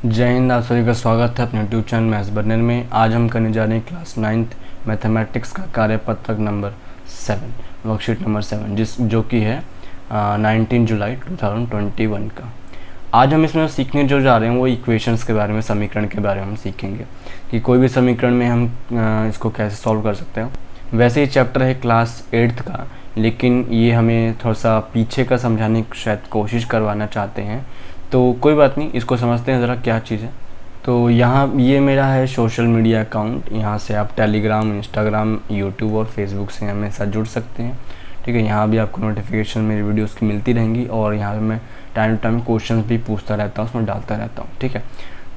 जय हिंद। आप सभी का स्वागत है अपने यूट्यूब चैनल मैथ्स बर्नर में। आज हम करने जा रहे हैं क्लास 9th मैथमेटिक्स का कार्यपत्रक नंबर 7, वर्कशीट नंबर 7, जो कि है 19 जुलाई 2021 का। आज हम इसमें सीखने जो जा रहे हैं वो इक्वेशंस के बारे में, समीकरण के बारे में हम सीखेंगे कि कोई भी समीकरण में हम इसको कैसे सॉल्व कर सकते हैं। वैसे ही चैप्टर है क्लास 8th का, लेकिन ये हमें थोड़ा सा पीछे का समझाने की शायद कोशिश करवाना चाहते हैं, तो कोई बात नहीं, इसको समझते हैं ज़रा क्या चीज़ है। तो यहाँ ये मेरा है सोशल मीडिया अकाउंट। यहाँ से आप टेलीग्राम, इंस्टाग्राम, यूट्यूब और फेसबुक से हमेशा जुड़ सकते हैं। ठीक है, यहाँ भी आपको नोटिफिकेशन मेरी वीडियोस की मिलती रहेंगी और यहाँ पे मैं टाइम टू टाइम क्वेश्चंस भी पूछता रहता हूँ, उसमें डालता रहता हूँ। ठीक है,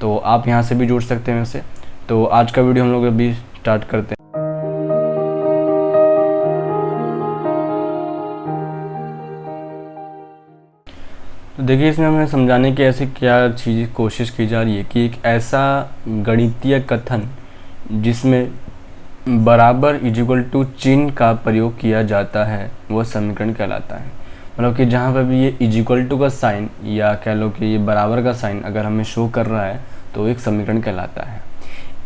तो आप यहाँ से भी जुड़ सकते हैं वैसे। तो आज का वीडियो हम लोग अभी स्टार्ट करते हैं। तो देखिए, इसमें हमें समझाने की ऐसी क्या चीज़ कोशिश की जा रही है कि एक ऐसा गणितीय कथन जिसमें बराबर इक्वल टू चिन्ह का प्रयोग किया जाता है वह समीकरण कहलाता है। मतलब कि जहाँ पर भी ये इक्वल टू का साइन या कह लो कि ये बराबर का साइन अगर हमें शो कर रहा है तो एक समीकरण कहलाता है।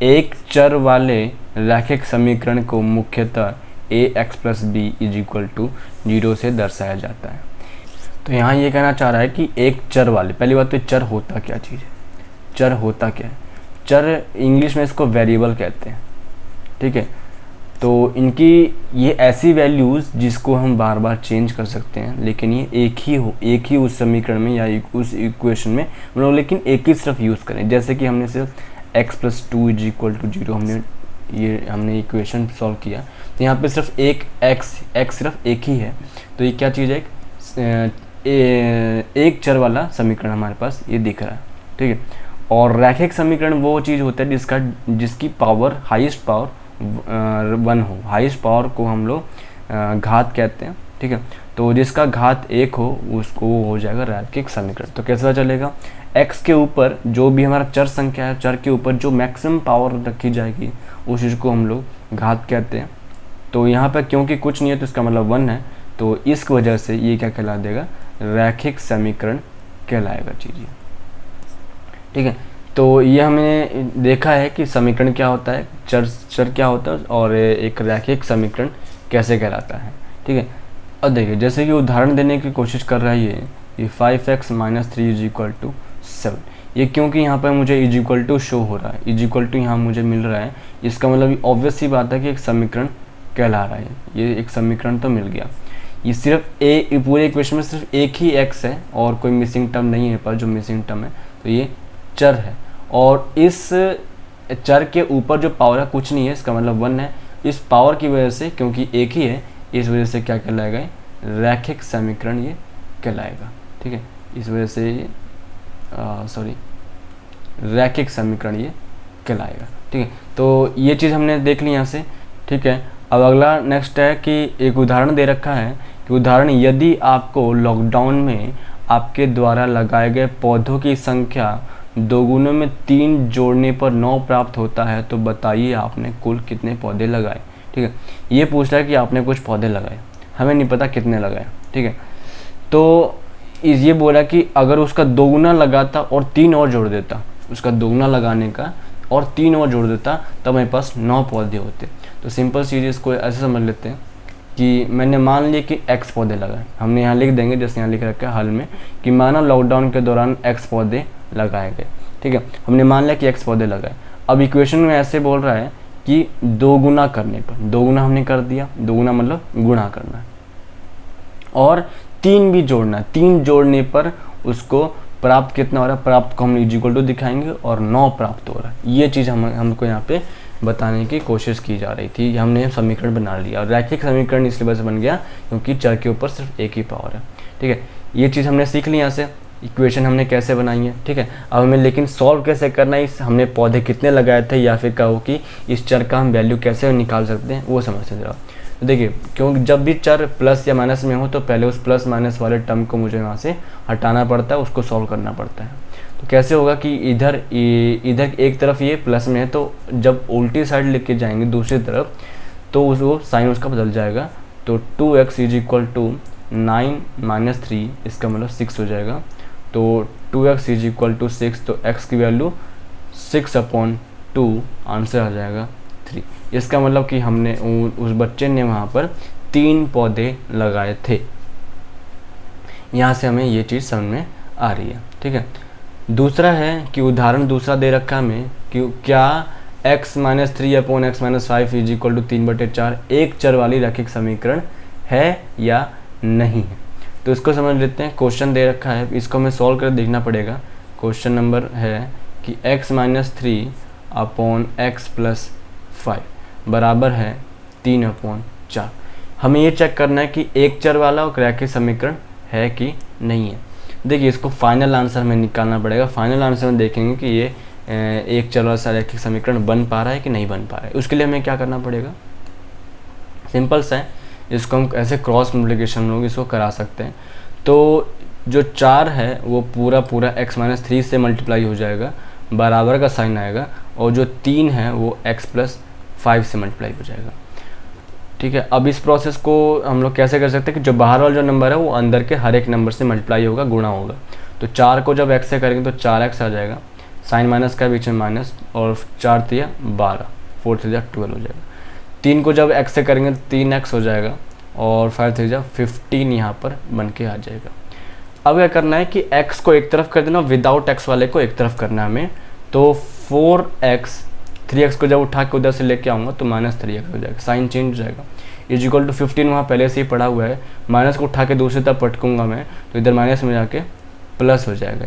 एक चर वाले रैखिक समीकरण को मुख्यतः ax + b = 0 से दर्शाया जाता है। तो यहाँ ये कहना चाह रहा है कि एक चर वाले, पहली बात तो चर होता क्या चीज़ है, चर होता क्या है। चर इंग्लिश में इसको वेरिएबल कहते हैं। ठीक है, तो इनकी ये ऐसी वैल्यूज़ जिसको हम बार बार चेंज कर सकते हैं, लेकिन ये एक ही उस समीकरण में या उस इक्वेशन में हम लोग लेकिन एक ही सिर्फ यूज़ करें। जैसे कि हमने सिर्फ x + 2 = 0 हमने इक्वेशन सॉल्व किया, तो यहाँ पे सिर्फ एक x सिर्फ एक ही है। तो ये क्या चीज़ है, एक चर वाला समीकरण हमारे पास ये दिख रहा है। ठीक है, और रैखिक समीकरण वो चीज़ होता है जिसकी पावर हाईएस्ट पावर 1 हो। हाईएस्ट पावर को हम लोग घात कहते हैं। ठीक है, तो जिसका घात 1 हो उसको वो हो जाएगा रैखिक समीकरण। तो कैसे चलेगा, x के ऊपर जो भी हमारा चर संख्या है, चर के ऊपर जो मैक्सिमम पावर रखी जाएगी उस चीज़ को हम लोग घात कहते हैं। तो यहाँ पर क्योंकि कुछ नहीं है तो इसका मतलब 1 है, तो इस वजह से ये क्या कहला देगा, रैखिक समीकरण कहलाएगा चीज़। ठीक है, तो ये हमने देखा है कि समीकरण क्या होता है, चर क्या होता है और एक रैखिक समीकरण कैसे कहलाता है। ठीक है, अब देखिए जैसे कि उदाहरण देने की कोशिश कर रहा है ये 5x - 3 = 7। ये क्योंकि यहाँ पर मुझे इक्वल टू शो हो रहा है, इक्वल टू यहाँ मुझे मिल रहा है, इसका मतलब ऑब्वियस सी बात है कि एक समीकरण कहला रहा है। ये एक समीकरण तो मिल गया। ये सिर्फ पूरे इक्वेशन में सिर्फ एक ही x है और कोई मिसिंग टर्म नहीं है, पर जो मिसिंग टर्म है तो ये चर है। और इस चर के ऊपर जो पावर है कुछ नहीं है, इसका मतलब 1 है। इस पावर की वजह से, क्योंकि एक ही है, इस वजह से क्या कहलाएगा, रैखिक समीकरण ये कहलाएगा। ठीक है, इस वजह से रैखिक समीकरण ये कहलाएगा। ठीक है, तो ये चीज़ हमने देख ली यहाँ से। ठीक है, अब अगला नेक्स्ट है कि एक उदाहरण दे रखा है कि उदाहरण, यदि आपको लॉकडाउन में आपके द्वारा लगाए गए पौधों की संख्या 2 गुणों में 3 जोड़ने पर 9 प्राप्त होता है तो बताइए आपने कुल कितने पौधे लगाए। ठीक है, ये पूछ रहा है कि आपने कुछ पौधे लगाए, हमें नहीं पता कितने लगाए। ठीक है, तो ये बोला कि अगर उसका 2 गुना लगाता और 3 और जोड़ देता, उसका 2 गुना लगाने का और 3 और जोड़ देता तब मेरे पास 9 पौधे होते। तो सिंपल चीज़ इसको ऐसे समझ लेते हैं कि मैंने मान लिया कि x पौधे लगाए, हमने यहाँ लिख देंगे जैसे यहाँ लिख रखा है हल में कि माना लॉकडाउन के दौरान x पौधे लगाए गए। ठीक है, हमने मान लिया कि x पौधे लगाए। अब इक्वेशन में ऐसे बोल रहा है कि 2 गुना करने पर, 2 गुना हमने कर दिया, 2 गुना मतलब गुणा करना है, और 3 भी जोड़ना है। 3 जोड़ने पर उसको प्राप्त कितना हो रहा है, प्राप्त को हम इक्वल टू दिखाएंगे और 9 प्राप्त हो रहा है। ये चीज़ हमको यहाँ पे बताने की कोशिश की जा रही थी। हमने समीकरण बना लिया और रैखिक समीकरण इसलिए वजह से बन गया क्योंकि चर के ऊपर सिर्फ एक ही पावर है। ठीक है, ये चीज़ हमने सीख ली यहाँ से, इक्वेशन हमने कैसे बनाई है। ठीक है, अब हमें लेकिन सॉल्व कैसे करना है, इस हमने पौधे कितने लगाए थे या फिर कहो कि इस चर का हम वैल्यू कैसे निकाल सकते हैं वो समझते जरा। तो देखिए, क्योंकि जब भी चर प्लस या माइनस में हो तो पहले उस प्लस माइनस वाले टर्म को मुझे वहाँ से हटाना पड़ता है, उसको सॉल्व करना पड़ता है। तो कैसे होगा कि इधर एक तरफ ये प्लस में है, तो जब उल्टी साइड लेके जाएंगे दूसरी तरफ तो वो साइन उसका बदल जाएगा। तो 2x = 9 - 3, इसका मतलब 6 हो जाएगा। तो 2x इज इक्वल टू 6, तो x की वैल्यू 6/2 आंसर आ जाएगा 3। इसका मतलब कि हमने उस बच्चे ने वहाँ पर 3 पौधे लगाए थे। यहाँ से हमें ये चीज़ समझ में आ रही है, ठीक है। दूसरा है कि उदाहरण दूसरा दे रखा हमें कि क्या x - 3/x - 5 is equal to 3/4 एक चर वाली रैखिक समीकरण है या नहीं है। तो इसको समझ लेते हैं। क्वेश्चन दे रखा है, इसको हमें सॉल्व कर देखना पड़ेगा। क्वेश्चन नंबर है कि x - 3/x + 5 बराबर है 3/4। हमें ये चेक करना है कि एक चर वाला और रैखिक समीकरण है कि नहीं है। देखिए, इसको फाइनल आंसर हमें निकालना पड़ेगा। फाइनल आंसर में देखेंगे कि ये एक चर वाला रैखिक समीकरण बन पा रहा है कि नहीं बन पा रहा है। उसके लिए हमें क्या करना पड़ेगा, सिंपल सा है, इसको हम ऐसे क्रॉस मल्टीप्लिकेशन लोग इसको करा सकते हैं। तो जो 4 है वो पूरा x - 3 से मल्टीप्लाई हो जाएगा, बराबर का साइन आएगा, और जो 3 है वो x + 5 से मल्टीप्लाई हो जाएगा, ठीक है। अब इस प्रोसेस को हम लोग कैसे कर सकते हैं कि जो बाहर वाला जो नंबर है वो अंदर के हर एक नंबर से मल्टीप्लाई होगा, गुणा होगा। तो 4 को जब x से करेंगे तो 4x आ जाएगा, साइन माइनस का बीच में माइनस, और 4 × 12, 4 × 12 हो जाएगा। 3 को जब x से करेंगे तो 3x हो जाएगा, और 5 × 15 यहाँ पर बन के आ जाएगा। अब क्या करना है कि x को एक तरफ कर देना, विदाउट x वाले को एक तरफ करना है हमें। तो 4x 3x को जब उठा के उधर से लेके आऊँगा तो -3x हो जाएगा, साइन चेंज हो जाएगा। इज इक्वल टू 15 वहाँ पहले से ही पड़ा हुआ है, माइनस को उठा के दूसरी तरफ पटकूँगा मैं तो इधर माइनस में जाके प्लस हो जाएगा।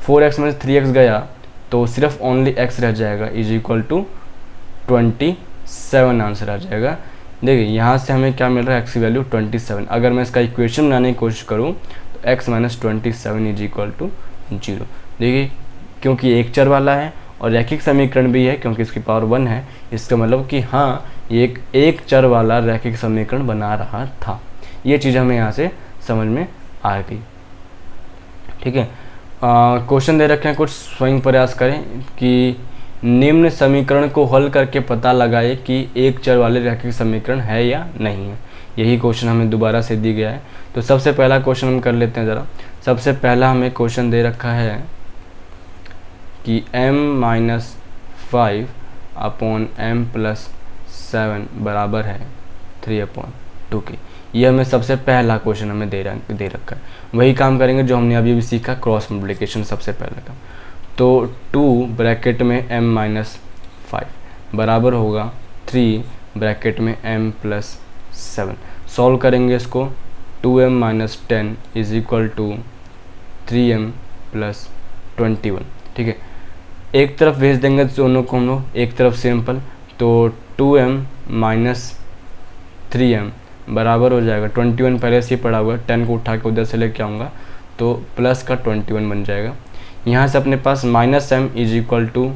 4x - 3x गया तो सिर्फ ओनली x रह जाएगा, इज इक्वल टू 27 आंसर आ जाएगा। देखिए यहाँ से हमें क्या मिल रहा है, x की वैल्यू 27। अगर मैं इसका इक्वेशन बनाने की कोशिश करूँ तो x - 27 इज इक्वल टू 0। देखिए, क्योंकि एक चर वाला है और रैखिक समीकरण भी है क्योंकि इसकी पावर 1 है, इसका मतलब कि हाँ ये एक चर वाला रैखिक समीकरण बना रहा था। ये चीज़ हमें यहाँ से समझ में आ गई, ठीक है। क्वेश्चन दे रखे हैं, कुछ स्वयं प्रयास करें कि निम्न समीकरण को हल करके पता लगाए कि एक चर वाले रैखिक समीकरण है या नहीं है। यही क्वेश्चन हमें दोबारा से दी गया है। तो सबसे पहला क्वेश्चन हम कर लेते हैं ज़रा। सबसे पहला हमें क्वेश्चन दे रखा है कि m - 5/m + 7 बराबर है 3/2 के। ये हमें सबसे पहला क्वेश्चन हमें दे रखा है। वही काम करेंगे जो हमने अभी भी सीखा, क्रॉस मल्टीप्लिकेशन सबसे पहला काम। तो 2 ब्रैकेट में m - 5 बराबर होगा 3 ब्रैकेट में m + 7। सॉल्व करेंगे इसको, 2m - 10 is equal to 3m + 21, ठीक है। एक तरफ भेज देंगे दोनों को हम लोग, एक तरफ सिंपल, तो 2m - 3m बराबर हो जाएगा 21, पहले से ही पड़ा हुआ है, 10 को उठा के उधर से लेके आऊँगा तो प्लस का 21 बन जाएगा। यहाँ से अपने पास -m इज इक्वल टू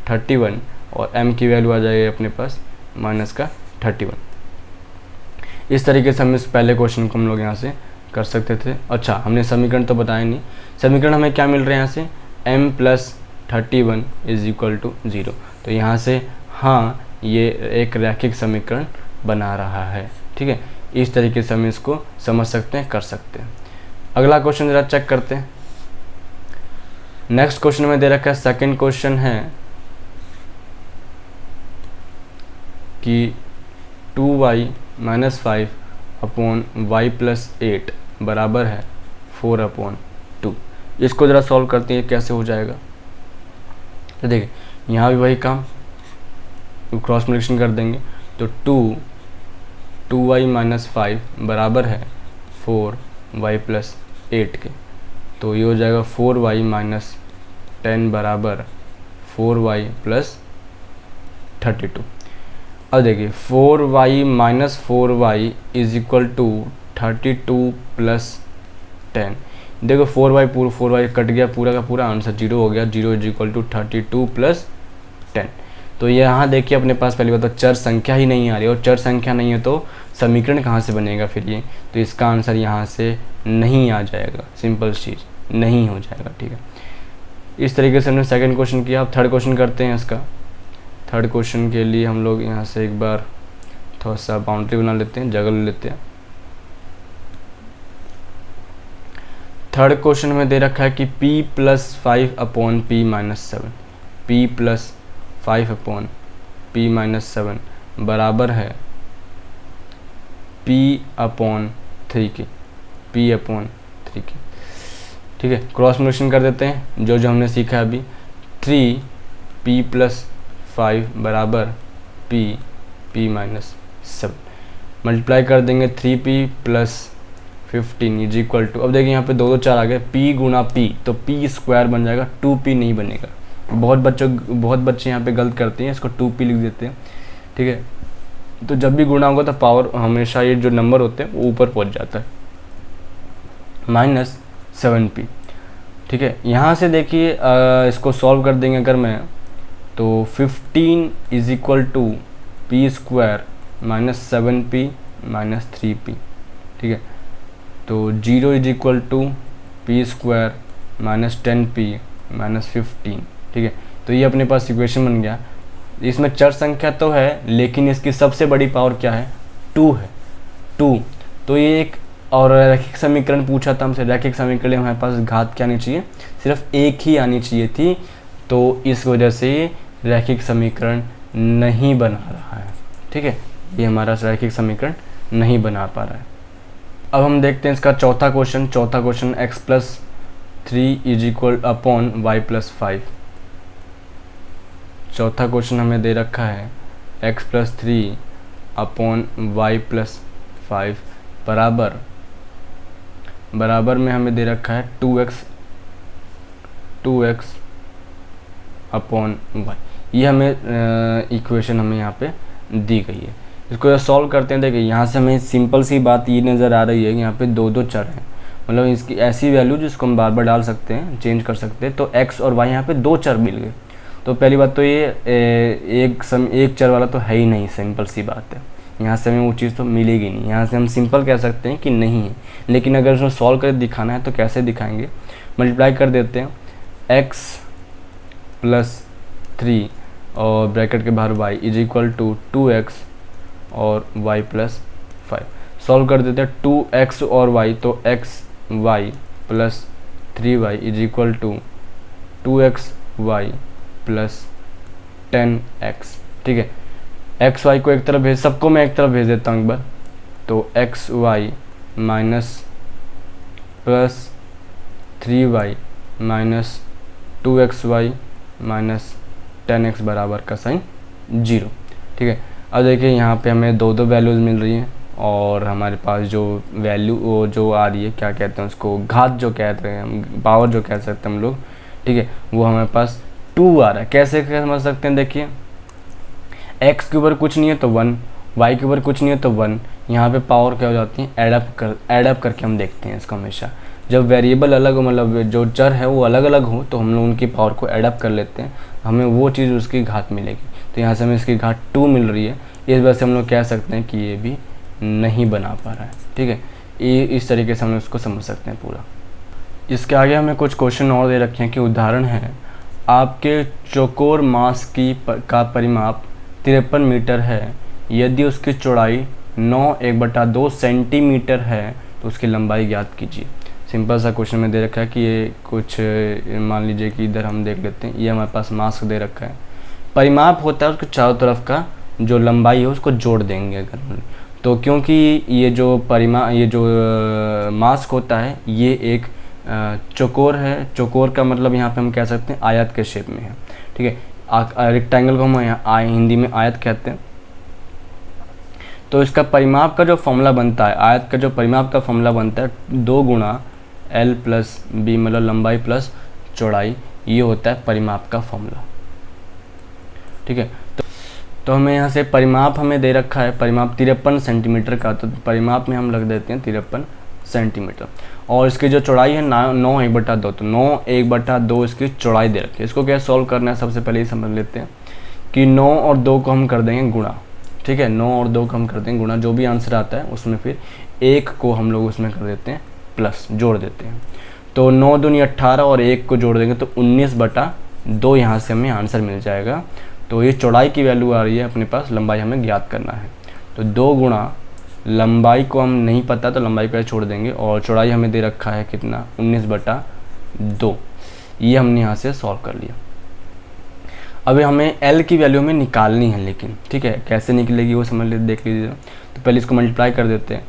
31, और m की वैल्यू आ जाएगी अपने पास माइनस का 31। इस तरीके से हम इस पहले क्वेश्चन को हम लोग यहाँ से कर सकते थे। अच्छा, हमने समीकरण तो बताया नहीं, समीकरण हमें क्या मिल रहा है यहाँ से, m + 31 इज इक्वल टू 0। तो यहाँ से हाँ ये एक रैखिक समीकरण बना रहा है, ठीक है। इस तरीके से हम इसको समझ सकते हैं, कर सकते हैं। अगला क्वेश्चन जरा चेक करते हैं। नेक्स्ट क्वेश्चन में दे रखा है, सेकंड क्वेश्चन है कि 2y - 5/y + 8 बराबर है 4/2। इसको ज़रा सॉल्व करते हैं, कैसे हो जाएगा। तो देखिए यहाँ भी वही काम, क्रॉस मल्टीप्लिकेशन कर देंगे तो 2y - 5 बराबर है 4y + 8 के। तो ये हो जाएगा 4y - 10 बराबर 4y + 32। अब देखिए 4y - 4y is equal to 32 + 10। देखो 4y कट गया, पूरा का पूरा आंसर 0 हो गया। 0 इज इक्वल टू 32 + 10। तो यहाँ देखिए अपने पास पहली बात तो चर संख्या ही नहीं आ रही, और चर संख्या नहीं है तो समीकरण कहाँ से बनेगा फिर ये, तो इसका आंसर यहाँ से नहीं आ जाएगा, सिंपल चीज़ नहीं हो जाएगा, ठीक है। इस तरीके से हमने सेकंड क्वेश्चन किया। अब थर्ड क्वेश्चन करते हैं इसका। थर्ड क्वेश्चन के लिए हम लोग यहाँ से एक बार थोड़ा सा बाउंड्री बना लेते हैं, जगह ले लेते हैं। थर्ड क्वेश्चन में दे रखा है कि p plus 5 upon p minus 7, p plus 5 upon p minus 7 बराबर है p अपॉन 3 के, p अपॉन 3 के। ठीक है, क्रॉस मल्टीप्लिकेशन कर देते हैं जो जो हमने सीखा है अभी। 3p प्लस 5 बराबर p माइनस 7, मल्टीप्लाई कर देंगे 3p plus 15 is equal to, अब देखिए यहाँ पे 2 2 4 आ गए, p गुना p तो p स्क्वायर बन जाएगा, 2p नहीं बनेगा। बहुत बच्चे यहाँ पे गलत करते हैं, इसको 2p लिख देते हैं। ठीक है, तो जब भी गुना होगा तो पावर हमेशा ये जो नंबर होते हैं वो ऊपर पहुँच जाता है, माइनस 7p। ठीक है, यहाँ से देखिए इसको सॉल्व कर देंगे अगर मैं, तो 15 is equal to p square minus 7p minus 3p। ठीक है, तो 0 is equal to p square minus 10p minus 15। ठीक है, तो ये अपने पास इक्वेशन बन गया। इसमें चर संख्या तो है लेकिन इसकी सबसे बड़ी पावर क्या है, 2 है, 2। तो ये एक, और रैखिक समीकरण पूछा था हमसे, रैखिक समीकरण हमारे पास घात क्या आनी चाहिए, सिर्फ एक ही आनी चाहिए थी, तो इस वजह से रैखिक समीकरण नहीं बना रहा है। ठीक है, ये हमारा रैखिक समीकरण नहीं बना पा रहा है। अब हम देखते हैं इसका चौथा question x plus 3 is equal upon y plus 5। चौथा क्वेश्चन हमें दे रखा है x plus 3 upon y plus 5 बराबर में हमें दे रखा है 2x अपॉन वाई। ये हमें इक्वेशन हमें यहाँ पे दी गई है। इसको सॉल्व करते हैं। देखिए यहाँ से हमें सिंपल सी बात ये नज़र आ रही है कि यहाँ पे 2 चर हैं, मतलब इसकी ऐसी वैल्यू जिसको हम बार बार डाल सकते हैं, चेंज कर सकते हैं। तो x और y यहाँ पे 2 चर मिल गए। तो पहली बात तो ये एक चर वाला तो है ही नहीं, सिंपल सी बात है। यहाँ से हमें वो चीज़ तो मिलेगी नहीं, यहाँ से हम सिंपल कह सकते हैं कि नहीं है। लेकिन अगर उसमें सॉल्व करके दिखाना है तो कैसे दिखाएंगे, मल्टीप्लाई कर देते हैं x प्लस 3 और ब्रैकेट के बाहर y is equal to 2x और y प्लस 5। सॉल्व कर देते हैं 2x और y, तो xy plus 3y is equal to 2xy plus 10x। ठीक है, एक्स वाई को एक तरफ भेज, सबको मैं एक तरफ भेज देता हूँ एक बार। तो x y minus plus 3y minus 2xy minus 10x बराबर का साइन 0। ठीक है, अब देखिए यहाँ पे हमें 2 वैल्यूज़ मिल रही हैं और हमारे पास जो वैल्यू वो जो आ रही है, क्या कहते हैं उसको, घात जो कहते हैं हम, पावर जो कह सकते हैं हम लोग। ठीक है, वो हमारे पास 2 आ रहा है। कैसे समझ सकते हैं, देखिए x के ऊपर कुछ नहीं है तो 1, y के ऊपर कुछ नहीं है तो 1। यहाँ पे पावर क्या हो जाती है, एडअप करके हम देखते हैं इसको हमेशा। जब वेरिएबल अलग हो, मतलब जो चर है वो अलग अलग हो, तो हम लोग उनकी पावर को एडअप कर लेते हैं, हमें वो चीज़ उसकी घात मिलेगी। तो यहाँ से हमें इसकी घात 2 मिल रही है, इस वजह से हम लोग कह सकते हैं कि ये भी नहीं बना पा रहा है। ठीक है, ये इस तरीके से हम उसको समझ सकते हैं पूरा। इसके आगे हमें कुछ क्वेश्चन और दे रखे हैं कि उदाहरण है, आपके चौकोर मास का परिमाप 53 मीटर है, यदि उसकी चौड़ाई 9/2 सेंटीमीटर है तो उसकी लंबाई ज्ञात कीजिए। सिंपल सा क्वेश्चन में दे रखा है कि ये कुछ, मान लीजिए कि इधर हम देख लेते हैं, ये हमारे पास मास दे रखा है, परिमाप होता है उसके चारों तरफ का जो लंबाई है उसको जोड़ देंगे अगर, तो क्योंकि ये जो मास्क होता है ये एक चौकोर है, चौकोर का मतलब यहाँ पे हम कह सकते हैं आयत के शेप में है। ठीक है, रेक्टेंगल को हम हिंदी में आयत कहते हैं। तो इसका परिमाप का जो फॉर्मूला बनता है, आयत का जो परिमाप का फॉर्मूला बनता है 2 गुणा L प्लस बी, मतलब लंबाई प्लस चौड़ाई, ये होता है परिमाप का फॉर्मूला। ठीक है, तो हमें यहाँ से परिमाप हमें दे रखा है, परिमाप 53 सेंटीमीटर का, तो परिमाप में हम लग देते हैं 53 सेंटीमीटर। और इसकी जो चौड़ाई है 9/2, तो 9/2 इसकी चौड़ाई दे रखी है। इसको क्या सॉल्व करना है, सबसे पहले ही समझ लेते हैं कि 9 और 2 को हम कर देंगे गुणा। ठीक है, 9 और 2 को हम कर देंगे गुणा, जो भी आंसर आता है उसमें फिर 1 को हम लोग उसमें कर देते हैं प्लस, जोड़ देते हैं। तो 9 दूनी 18 और 1 को जोड़ देंगे तो 19/2 यहाँ से हमें आंसर मिल जाएगा। तो ये चौड़ाई की वैल्यू आ रही है अपने पास, लंबाई हमें ज्ञात करना है। तो 2 गुणा लंबाई को हम नहीं पता तो लंबाई को ऐसे छोड़ देंगे, और चौड़ाई हमें दे रखा है कितना 19/2। ये हमने यहाँ से सॉल्व कर लिया। अभी हमें L की वैल्यू हमें निकालनी है, लेकिन ठीक है कैसे निकलेगी वो समझ देख लीजिए। तो पहले इसको मल्टीप्लाई कर देते हैं,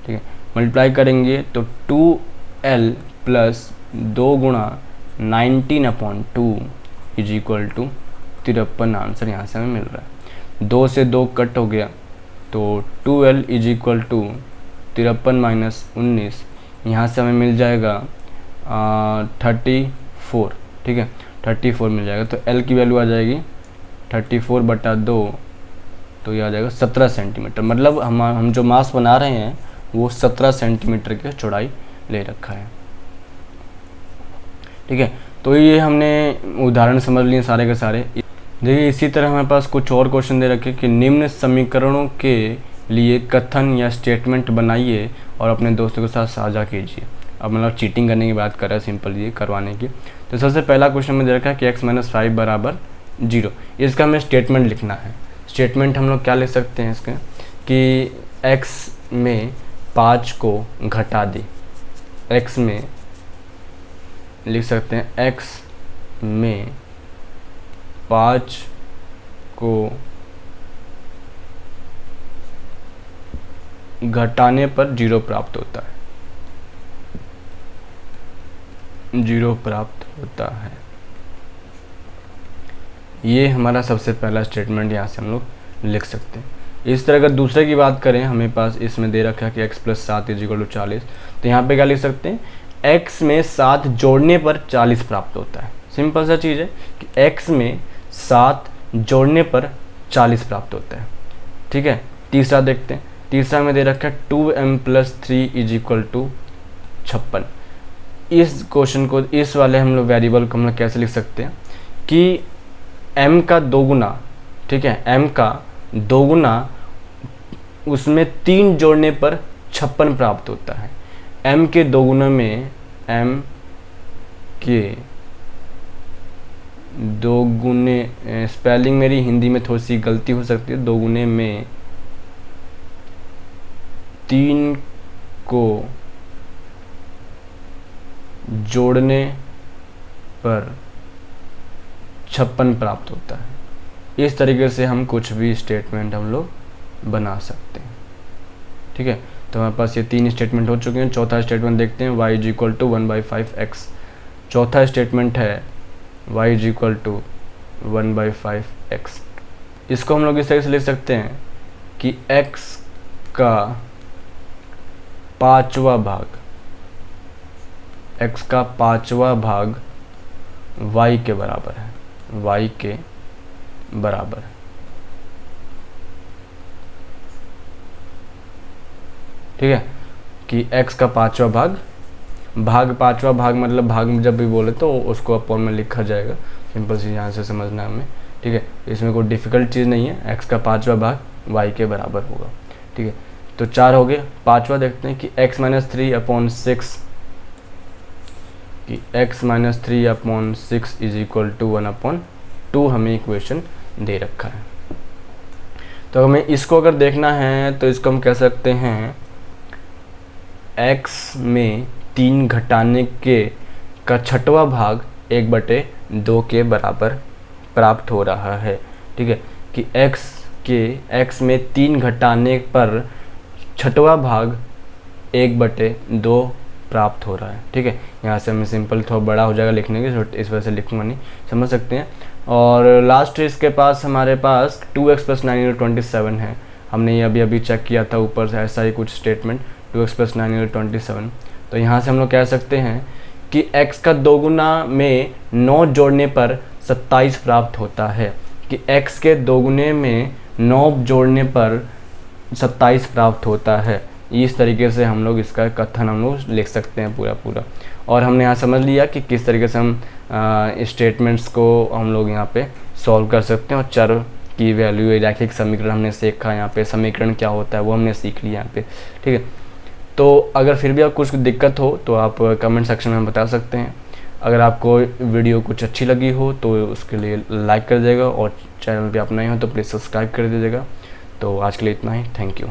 ठीक है। मल्टीप्लाई करेंगे तो 2L प्लस 2 गुणा 19/2 इज इक्वल टू 53। आंसर यहाँ से हमें मिल रहा है। 2 से 2 कट हो गया तो 2L is equal to 53 minus 19, यहाँ से हमें मिल जाएगा 34, ठीक है 34 मिल जाएगा। तो L की वैल्यू आ जाएगी 34/2, तो ये आ जाएगा 17 सेंटीमीटर। मतलब हम जो मास बना रहे हैं वो 17 सेंटीमीटर की चौड़ाई ले रखा है, ठीक है। तो ये हमने उदाहरण समझ लिए सारे के सारे। देखिए इसी तरह हमारे पास कुछ और क्वेश्चन दे रखे कि निम्न समीकरणों के लिए कथन या स्टेटमेंट बनाइए और अपने दोस्तों के साथ साझा कीजिए। अब मतलब चीटिंग करने की बात कर रहा है, सिंपल ये करवाने की। तो सबसे पहला क्वेश्चन में दे रखा है कि x-5 बराबर 0। इसका हमें स्टेटमेंट लिखना है। स्टेटमेंट हम लोग क्या लिख सकते हैं इसका कि x में 5 को घटा दे। x में लिख सकते हैं x में 5 को घटाने पर 0 प्राप्त होता है, 0 प्राप्त होता है। ये हमारा सबसे पहला स्टेटमेंट यहाँ से हम लोग लिख सकते हैं। इस तरह अगर दूसरे की बात करें, हमें पास इसमें दे रखा है कि x + 7 = 40। तो यहाँ पे क्या लिख सकते हैं, x में 7 जोड़ने पर 40 प्राप्त होता है। सिंपल सा चीज़ है कि x में 7 जोड़ने पर 40 प्राप्त होता है, ठीक है। तीसरा देखते हैं। तीसरा में दे रखा है 2m + 3 = 56। इस क्वेश्चन को, इस वाले हम लोग वेरिएबल को हम लोग कैसे लिख सकते हैं कि m का 2 गुना, ठीक है, m का 2 गुना उसमें 3 जोड़ने पर 56 प्राप्त होता है। m के 2 गुना में, m के 2 गुने, स्पेलिंग मेरी हिंदी में थोड़ी सी गलती हो सकती है, 2 गुने में 3 को जोड़ने पर 56 प्राप्त होता है। इस तरीके से हम कुछ भी स्टेटमेंट हम लोग बना सकते हैं, ठीक है। तो हमारे पास ये 3 स्टेटमेंट हो चुके हैं। चौथा स्टेटमेंट देखते हैं, y = 1/5x। चौथा स्टेटमेंट है y = 1/5x। इसको हम लोग इस तरह से लिख सकते हैं कि x का 5वां भाग, x का 5वां भाग y के बराबर है, y के बराबर है, ठीक है। कि x का 5वां भाग, 5वां भाग मतलब भाग जब भी बोले तो उसको अपॉन में लिखा जाएगा। सिंपल सी यहाँ से समझना है हमें, ठीक है। इसमें कोई डिफ़िकल्ट चीज़ नहीं है। x का 5वां भाग y के बराबर होगा, ठीक है। तो 4 हो गए। 5वां देखते हैं कि x - 3/6, कि x - 3/6 = 1/2 हमें इक्वेशन दे रखा है। तो हमें इसको अगर देखना है तो इसको हम कह सकते हैं x में 3 घटाने के का 6वां भाग 1/2 के बराबर प्राप्त हो रहा है, ठीक है। कि x में 3 घटाने पर 6वां भाग 1/2 प्राप्त हो रहा है, ठीक है। यहाँ से हमें सिंपल थोड़ा बड़ा हो जाएगा लिखने की, इस वजह से लिखूंगा नहीं, समझ सकते हैं। और लास्ट इसके पास हमारे पास 2x + 9 = 27 है। हमने ये अभी चेक किया था ऊपर से, ऐसा ही कुछ स्टेटमेंट 2x + 9 = 27। तो यहाँ से हम लोग कह सकते हैं कि x का 2 गुना में 9 जोड़ने पर 27 प्राप्त होता है। कि x के 2 गुने में 9 जोड़ने पर 27 प्राप्त होता है। इस तरीके से हम लोग इसका कथन हम लोग लिख सकते हैं पूरा। और हमने यहाँ समझ लिया कि किस तरीके से हम स्टेटमेंट्स को हम लोग यहाँ पे सॉल्व कर सकते हैं। और चर की वैल्यू, रैखिक समीकरण हमने सीखा, यहाँ पे समीकरण क्या होता है वो हमने सीख लिया यहाँ पे, ठीक है। तो अगर फिर भी आप कुछ दिक्कत हो तो आप कमेंट सेक्शन में बता सकते हैं। अगर आपको वीडियो कुछ अच्छी लगी हो तो उसके लिए लाइक कर दीजिएगा, और चैनल पे आप नए हो तो प्लीज़ सब्सक्राइब कर दीजिएगा। तो आज के लिए इतना ही, थैंक यू।